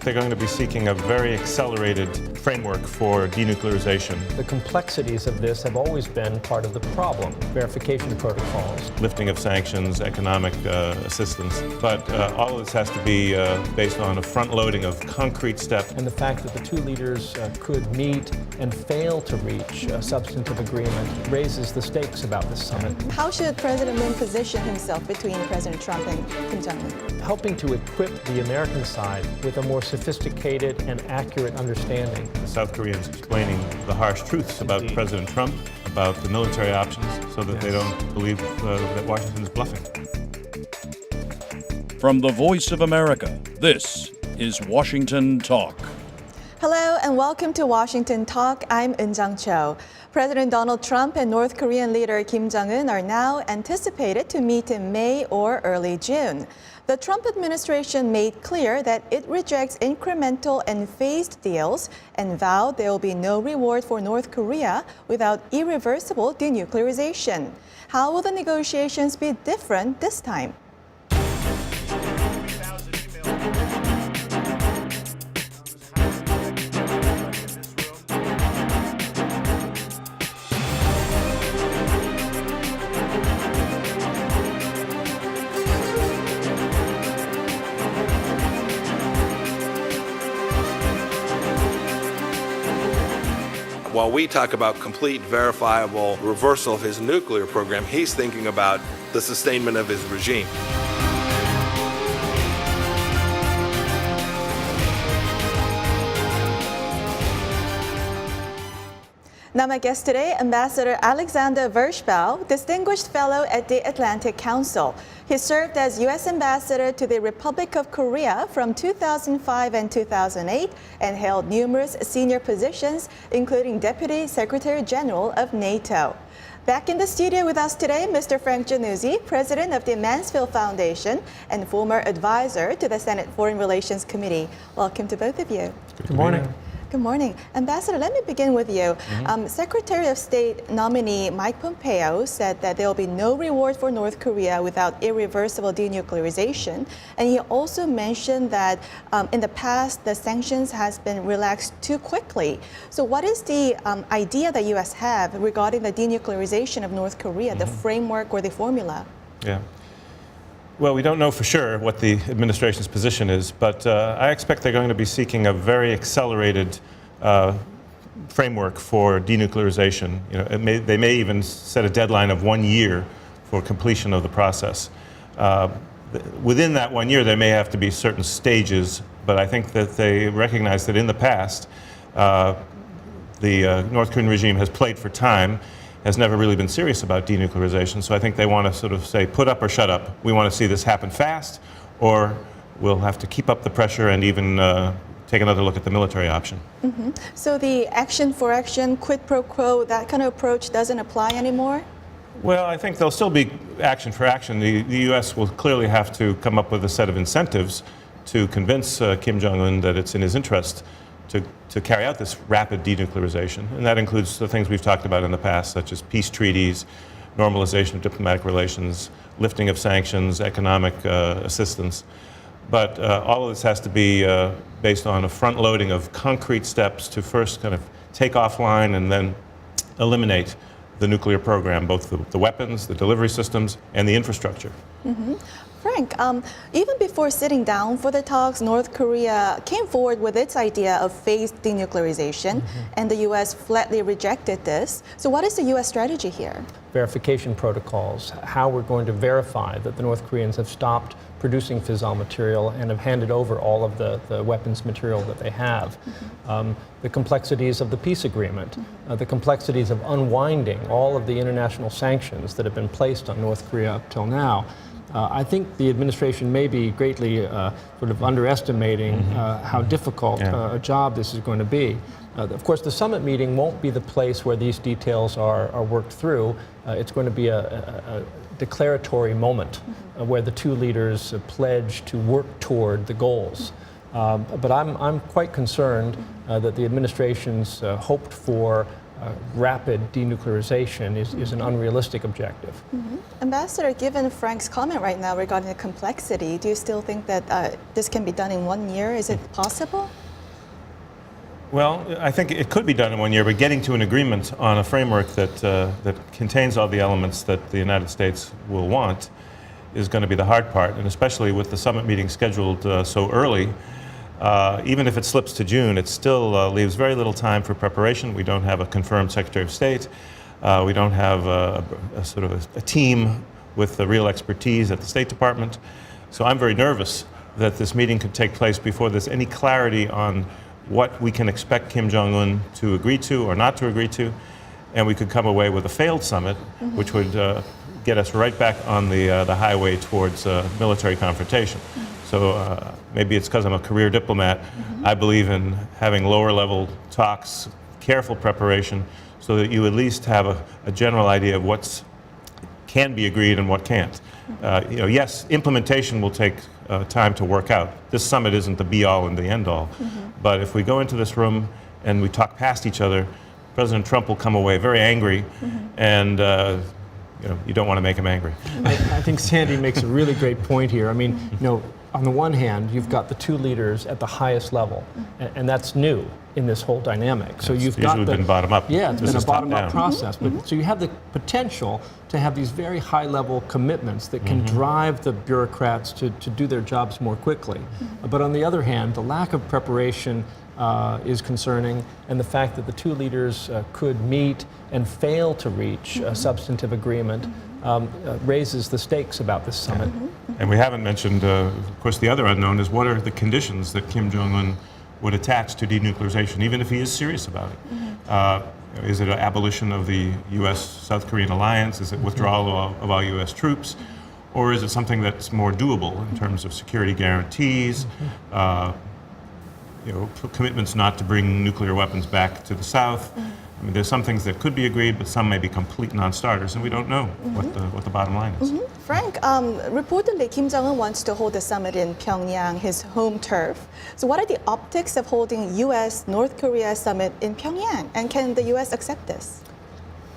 they're going to be seeking a very accelerated framework for denuclearization. The complexities of this have always been part of the problem, verification protocols. Lifting of sanctions, economic assistance. But all of this has to be based on a front-loading of concrete steps. And the fact that the two leaders could meet and fail to reach a substantive agreement raises the stakes about this summit. How should President Moon position himself between President Trump and Kim Jong-un? Helping to equip the American side with a more sophisticated and accurate understanding. The South Koreans explaining the harsh truths about President Trump, about the military options, so that they don't believe that Washington is bluffing. From the Voice of America, this is Washington Talk. Hello and welcome to Washington Talk. I'm Eun-jung Cho. President Donald Trump and North Korean leader Kim Jong-un are now anticipated to meet in May or early June. The Trump administration made clear that it rejects incremental and phased deals and vowed there will be no reward for North Korea without irreversible denuclearization. How will the negotiations be different this time? While we talk about complete, verifiable reversal of his nuclear program, he's thinking about the sustainment of his regime. Now my guest today, Ambassador Alexander Vershbow, Distinguished Fellow at the Atlantic Council. He served as U.S. Ambassador to the Republic of Korea from 2005 and 2008 and held numerous senior positions, including Deputy Secretary General of NATO. Back in the studio with us today, Mr. Frank Jannuzi, President of the Mansfield Foundation and former advisor to the Senate Foreign Relations Committee. Welcome to both of you. Good morning. Good morning. Ambassador, let me begin with you. Secretary of State nominee Mike Pompeo said that there will be no reward for North Korea without irreversible denuclearization. And he also mentioned that in the past, the sanctions has been relaxed too quickly. So what is the idea that U.S. have regarding the denuclearization of North Korea, the framework or the formula? Yeah. Well, we don't know for sure what the administration's position is, but I expect they're going to be seeking a very accelerated framework for denuclearization. You know, they may even set a deadline of 1 year for completion of the process. Within that 1 year, there may have to be certain stages, but I think that they recognize that in the past, the North Korean regime has played for time, has never really been serious about denuclearization. So I think they want to sort of say, put up or shut up. We want to see this happen fast, or we'll have to keep up the pressure and even take another look at the military option. So the action for action, quid pro quo, that kind of approach doesn't apply anymore? Well, I think there'll still be action for action. The U.S. will clearly have to come up with a set of incentives to convince Kim Jong-un that it's in his interest to carry out this rapid denuclearization. And that includes the things we've talked about in the past, such as peace treaties, normalization of diplomatic relations, lifting of sanctions, economic assistance. But all of this has to be based on a front-loading of concrete steps to first kind of take offline and then eliminate the nuclear program, both the weapons, the delivery systems, and the infrastructure. Frank, even before sitting down for the talks, North Korea came forward with its idea of phased denuclearization, and the U.S. flatly rejected this. So what is the U.S. strategy here? Verification protocols, how we're going to verify that the North Koreans have stopped producing fissile material and have handed over all of the weapons material that they have. The complexities of the peace agreement, the complexities of unwinding all of the international sanctions that have been placed on North Korea up till now. I think the administration may be greatly sort of underestimating how difficult a job this is going to be. Of course, the summit meeting won't be the place where these details are worked through. It's going to be a declaratory moment where the two leaders pledge to work toward the goals. But I'm quite concerned that the administration's hoped for rapid denuclearization is an unrealistic objective. Ambassador, given Frank's comment right now regarding the complexity, do you still think that this can be done in 1 year? Is it possible? Well, I think it could be done in 1 year, but getting to an agreement on a framework that contains all the elements that the United States will want is going to be the hard part, and especially with the summit meeting scheduled so early. Even if it slips to June, it still leaves very little time for preparation. We don't have a confirmed Secretary of State. We don't have a sort of a team with the real expertise at the State Department. So I'm very nervous that this meeting could take place before there's any clarity on what we can expect Kim Jong-un to agree to or not to agree to, and we could come away with a failed summit, which would get us right back on the highway towards military confrontation. So maybe it's because I'm a career diplomat. I believe in having lower level talks, careful preparation, so that you at least have a general idea of what can be agreed and what can't. Yes, implementation will take time to work out. This summit isn't the be-all and the end-all. But if we go into this room and we talk past each other, President Trump will come away very angry, and you don't want to make him angry. I think Sandy makes a really great point here. I mean, on the one hand, you've got the two leaders at the highest level, and that's new in this whole dynamic. So you've usually been bottom up. Yeah, it's This been a is top bottom-up down. process. But so you have the potential to have these very high-level commitments that can drive the bureaucrats to do their jobs more quickly. But on the other hand, the lack of preparation is concerning, and the fact that the two leaders could meet and fail to reach a substantive agreement raises the stakes about this summit. And we haven't mentioned, of course, the other unknown is what are the conditions that Kim Jong-un would attach to denuclearization, even if he is serious about it. Is it an abolition of the U.S.-South Korean alliance? Is it withdrawal of all U.S. troops? Or is it something that's more doable in terms of security guarantees, commitments not to bring nuclear weapons back to the South? I mean, there's some things that could be agreed, but some may be complete non-starters, and we don't know what the bottom line is. Frank, reportedly Kim Jong-un wants to hold the summit in Pyongyang, his home turf. So what are the optics of holding U.S.-North Korea summit in Pyongyang, and can the U.S. accept this?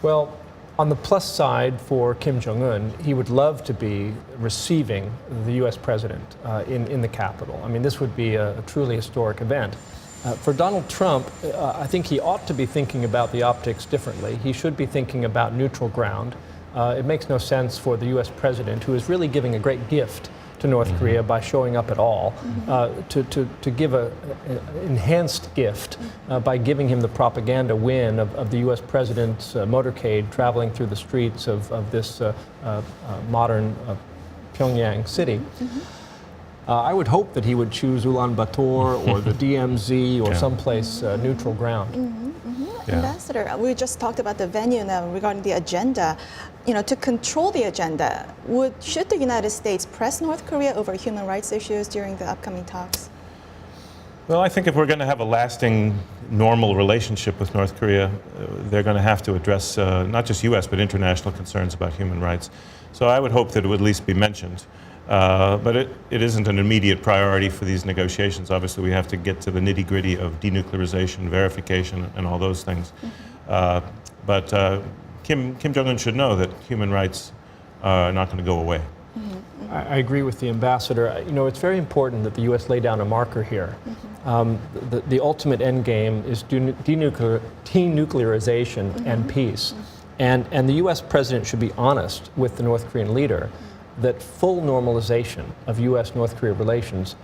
Well, on the plus side for Kim Jong-un, he would love to be receiving the U.S. president in the capital. I mean, this would be a truly historic event. For Donald Trump, I think he ought to be thinking about the optics differently. He should be thinking about neutral ground. It makes no sense for the U.S. president, who is really giving a great gift to North Korea by showing up at all, to give an enhanced gift by giving him the propaganda win of the U.S. president's motorcade traveling through the streets of this modern Pyongyang city. I would hope that he would choose Ulaanbaatar or the DMZ or someplace neutral ground. Ambassador, we just talked about the venue now regarding the agenda. To control the agenda, should the United States press North Korea over human rights issues during the upcoming talks? Well, I think if we're going to have a lasting, normal relationship with North Korea, they're going to have to address not just U.S. but international concerns about human rights. So I would hope that it would at least be mentioned. But it isn't an immediate priority for these negotiations. Obviously, we have to get to the nitty-gritty of denuclearization, verification, and all those things. But Kim Jong-un should know that human rights are not going to go away. I agree with the ambassador. It's very important that the U.S. lay down a marker here. The ultimate end game is denuclearization and peace. And the U.S. president should be honest with the North Korean leader that full normalization of U.S.-North Korea relations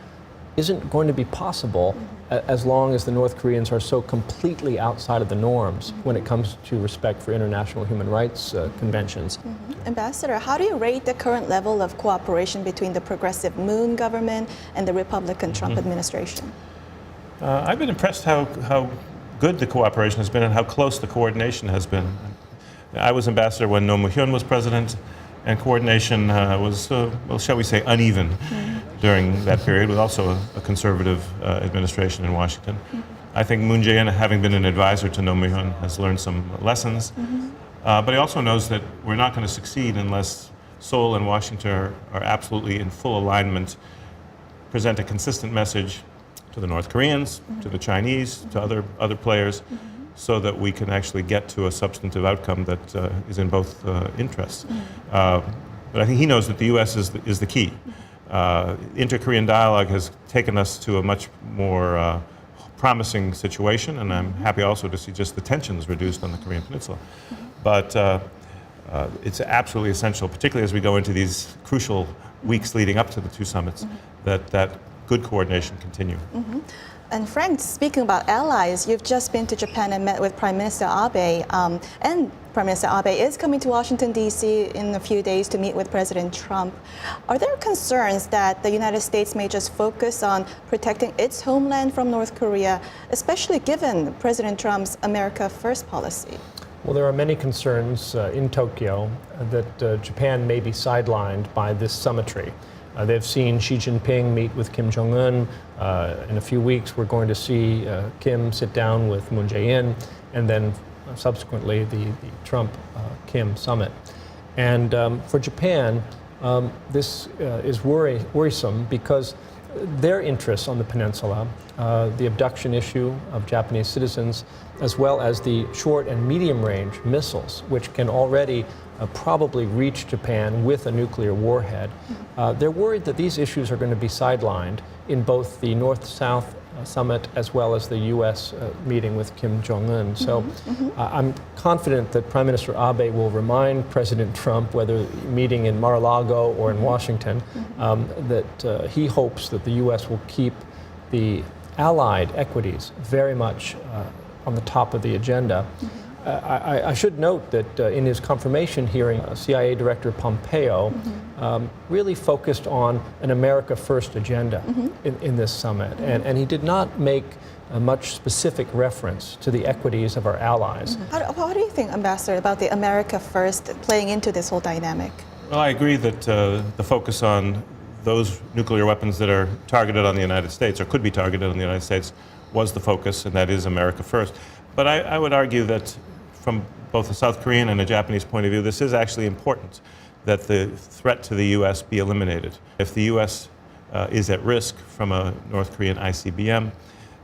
isn't going to be possible as long as the North Koreans are so completely outside of the norms when it comes to respect for international human rights conventions. Ambassador, how do you rate the current level of cooperation between the progressive Moon government and the Republican Trump administration? I've been impressed how good the cooperation has been and how close the coordination has been. I was ambassador when Roh Moo-hyun was president, and coordination was, well, shall we say, uneven during that period, with also a conservative administration in Washington. I think Moon Jae-in, having been an advisor to Roh Moo-hyun, has learned some lessons. But he also knows that we're not going to succeed unless Seoul and Washington are absolutely in full alignment, present a consistent message to the North Koreans, to the Chinese, to other players, so that we can actually get to a substantive outcome that is in both interests. But I think he knows that the U.S. is the key. Inter-Korean dialogue has taken us to a much more promising situation, and I'm happy also to see just the tensions reduced on the Korean Peninsula. But it's absolutely essential, particularly as we go into these crucial weeks leading up to the two summits, that good coordination continue. And Frank, speaking about allies, you've just been to Japan and met with Prime Minister Abe, and Prime Minister Abe is coming to Washington, D.C. in a few days to meet with President Trump. Are there concerns that the United States may just focus on protecting its homeland from North Korea, especially given President Trump's America First policy? Well, there are many concerns in Tokyo that Japan may be sidelined by this summitry. They've seen Xi Jinping meet with Kim Jong-un. In a few weeks, we're going to see Kim sit down with Moon Jae-in, and then subsequently the Trump-Kim summit. And for Japan, this is worrisome because their interests on the peninsula, the abduction issue of Japanese citizens, as well as the short and medium-range missiles, which can already probably reach Japan with a nuclear warhead. They're worried that these issues are going to be sidelined in both the North-South summit as well as the U.S. Meeting with Kim Jong-un. So I'm confident that Prime Minister Abe will remind President Trump, whether meeting in Mar-a-Lago or in Washington, that he hopes that the U.S. will keep the allied equities very much on the top of the agenda. I should note that in his confirmation hearing, CIA Director Pompeo really focused on an America First agenda in this summit. And he did not make much specific reference to the equities of our allies. How do you think, Ambassador, about the America First playing into this whole dynamic? Well, I agree that the focus on those nuclear weapons that are targeted on the United States, or could be targeted on the United States, was the focus, and that is America First. But I would argue that from both a South Korean and a Japanese point of view, this is actually important, that the threat to the U.S. be eliminated. If the U.S. Is at risk from a North Korean ICBM,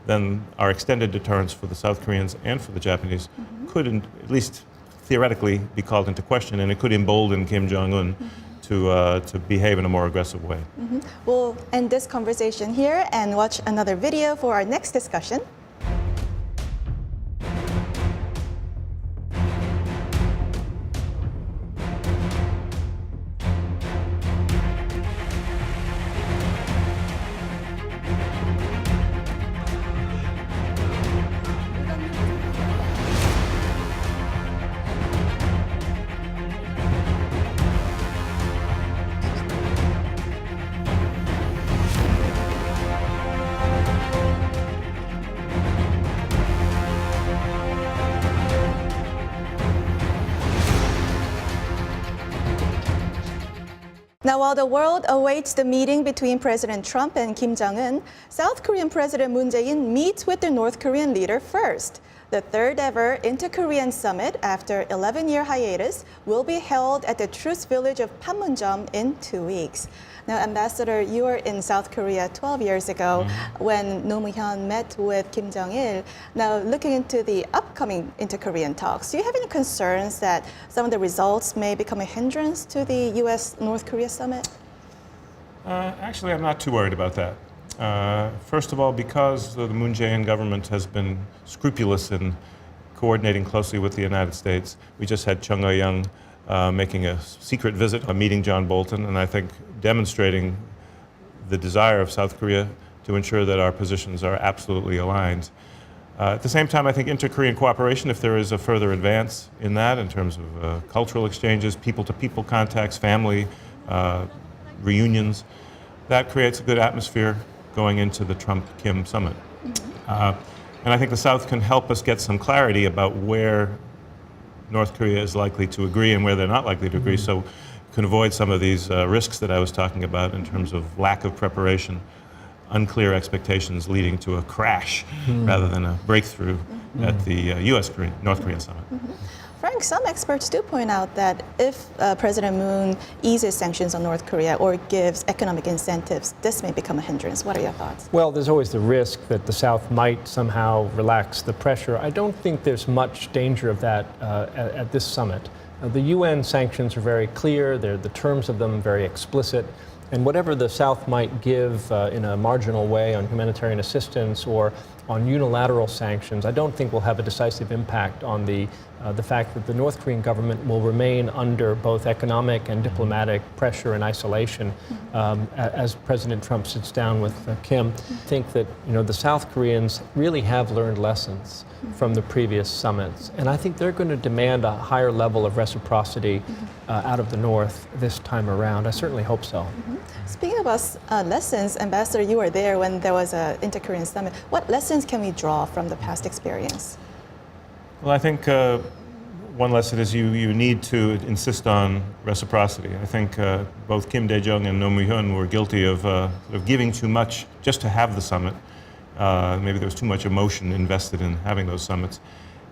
then our extended deterrence for the South Koreans and for the Japanese could, at least theoretically, be called into question, and it could embolden Kim Jong-un to behave in a more aggressive way. We'll end this conversation here and watch another video for our next discussion. Now, while the world awaits the meeting between President Trump and Kim Jong-un, South Korean President Moon Jae-in meets with the North Korean leader first. The third ever Inter-Korean Summit after 11-year hiatus will be held at the Truce Village of Panmunjom in 2 weeks. Now, Ambassador, you were in South Korea 12 years ago when Roh Moo-hyun met with Kim Jong-il. Now, looking into the upcoming inter-Korean talks, do you have any concerns that some of the results may become a hindrance to the U.S.-North Korea summit? Actually, I'm not too worried about that. First of all, because the Moon Jae-in government has been scrupulous in coordinating closely with the United States. We just had Chung Eui-young making a secret visit, meeting John Bolton, and I think demonstrating the desire of South Korea to ensure that our positions are absolutely aligned. At the same time, I think inter-Korean cooperation, if there is a further advance in that in terms of cultural exchanges, people-to-people contacts, family reunions, that creates a good atmosphere going into the Trump-Kim summit. And I think the South can help us get some clarity about where North Korea is likely to agree and where they're not likely to agree, so can avoid some of these risks that I was talking about in terms of lack of preparation, unclear expectations leading to a crash rather than a breakthrough at the North Korean summit. Frank, some experts do point out that if President Moon eases sanctions on North Korea or gives economic incentives, this may become a hindrance. What are your thoughts? Well, there's always the risk that the South might somehow relax the pressure. I don't think there's much danger of that at this summit. The UN sanctions are very clear. The terms of them very explicit. And whatever the South might give in a marginal way on humanitarian assistance or on unilateral sanctions, I don't think will have a decisive impact on the fact that the North Korean government will remain under both economic and diplomatic pressure and isolation as President Trump sits down with Kim. I think that the South Koreans really have learned lessons from the previous summits, and I think they're going to demand a higher level of reciprocity out of the North this time around. I certainly hope so. Speaking about lessons, Ambassador, you were there when there was an inter-Korean summit. What lessons can we draw from the past experience? Well, I think one lesson is you need to insist on reciprocity. I think both Kim Dae-jung and Roh Moo-hyun were guilty of sort of giving too much just to have the summit. Maybe there was too much emotion invested in having those summits.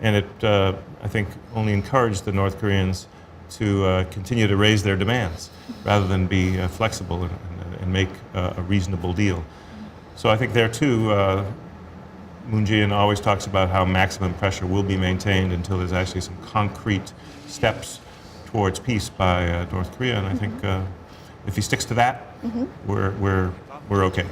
And it, I think, only encouraged the North Koreans to continue to raise their demands rather than be flexible and make a reasonable deal. So I think there too, Moon Jae-in always talks about how maximum pressure will be maintained until there's actually some concrete steps towards peace by North Korea. And I think if he sticks to that, we're okay.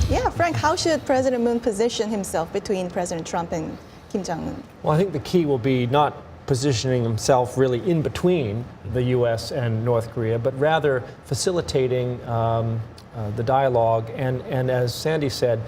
Yeah, Frank, how should President Moon position himself between President Trump and Kim Jong-un? Well, I think the key will be not positioning himself really in between the U.S. and North Korea, but rather facilitating the dialogue and as Sandy said,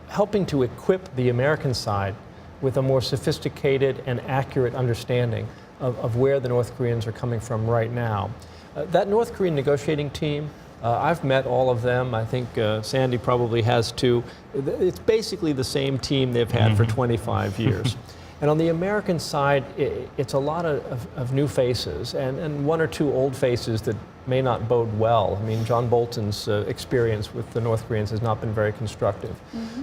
helping to equip the American side with a more sophisticated and accurate understanding of where the North Koreans are coming from right now. That North Korean negotiating team, I've met all of them. I think Sandy probably has too. It's basically the same team they've had for 25 years. And on the American side, it's a lot of new faces and one or two old faces that may not bode well. I mean, John Bolton's experience with the North Koreans has not been very constructive.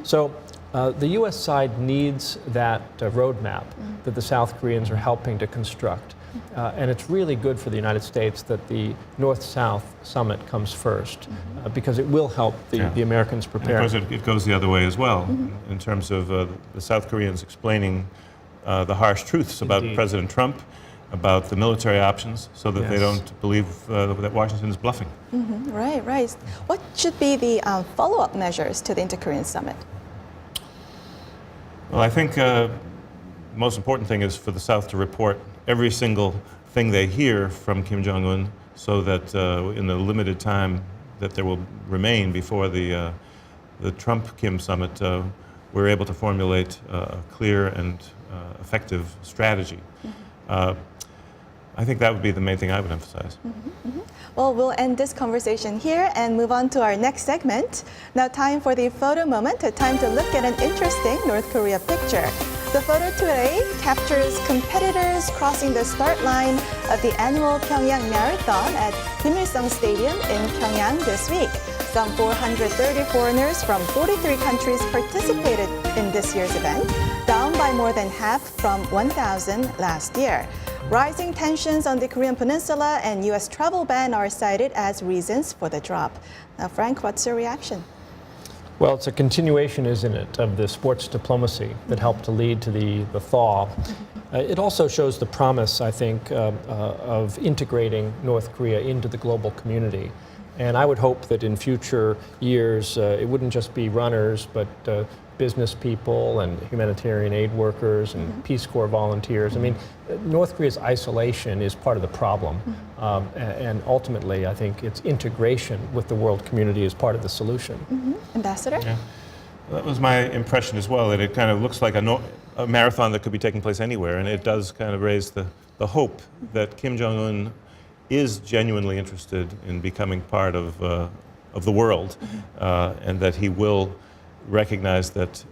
So the U.S. side needs that roadmap that the South Koreans are helping to construct. And it's really good for the United States that the North-South summit comes first because it will help the Americans prepare. And of course, it goes the other way as well in terms of the South Koreans explaining the harsh truths about President Trump, about the military options, so that they don't believe that Washington is bluffing. Right. What should be the follow-up measures to the inter-Korean summit? Well, I think the most important thing is for the South to report every single thing they hear from Kim Jong-un so that in the limited time that there will remain before the Trump-Kim summit, we're able to formulate a clear and effective strategy. I think that would be the main thing I would emphasize. Well, we'll end this conversation here and move on to our next segment. Now, time for the photo moment, a time to look at an interesting North Korea picture. The photo today captures competitors crossing the start line of the annual Pyongyang Marathon at Kim Il-sung Stadium in Pyongyang this week. Some 430 foreigners from 43 countries participated in this year's event, down by more than half from 1,000 last year. Rising tensions on the Korean Peninsula and U.S. travel ban are cited as reasons for the drop. Now, Frank, what's your reaction? Well, it's a continuation, isn't it, of the sports diplomacy that helped to lead to the thaw. It also shows the promise, I think, of integrating North Korea into the global community. And I would hope that in future years, it wouldn't just be runners, but business people and humanitarian aid workers and Peace Corps volunteers. I mean, North Korea's isolation is part of the problem. And ultimately, I think its integration with the world community is part of the solution. Ambassador? Yeah. That was my impression as well, that it kind of looks like a marathon that could be taking place anywhere, and it does kind of raise the hope that Kim Jong-un is genuinely interested in becoming part of the world, and that he will recognize that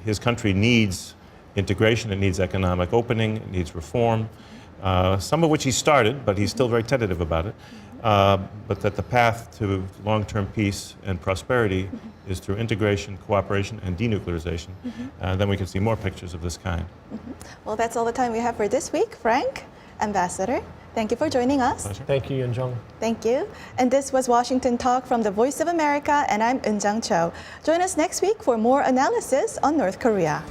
his country needs integration, it needs economic opening, it needs reform, some of which he started, but he's still very tentative about it. but that the path to long-term peace and prosperity is through integration, cooperation, and denuclearization. Then we can see more pictures of this kind. Well, that's all the time we have for this week. Frank, Ambassador, thank you for joining us. Pleasure. Thank you, Yoon-jung. Thank you. And this was Washington Talk from the Voice of America, and I'm Eun-jung Cho. Join us next week for more analysis on North Korea.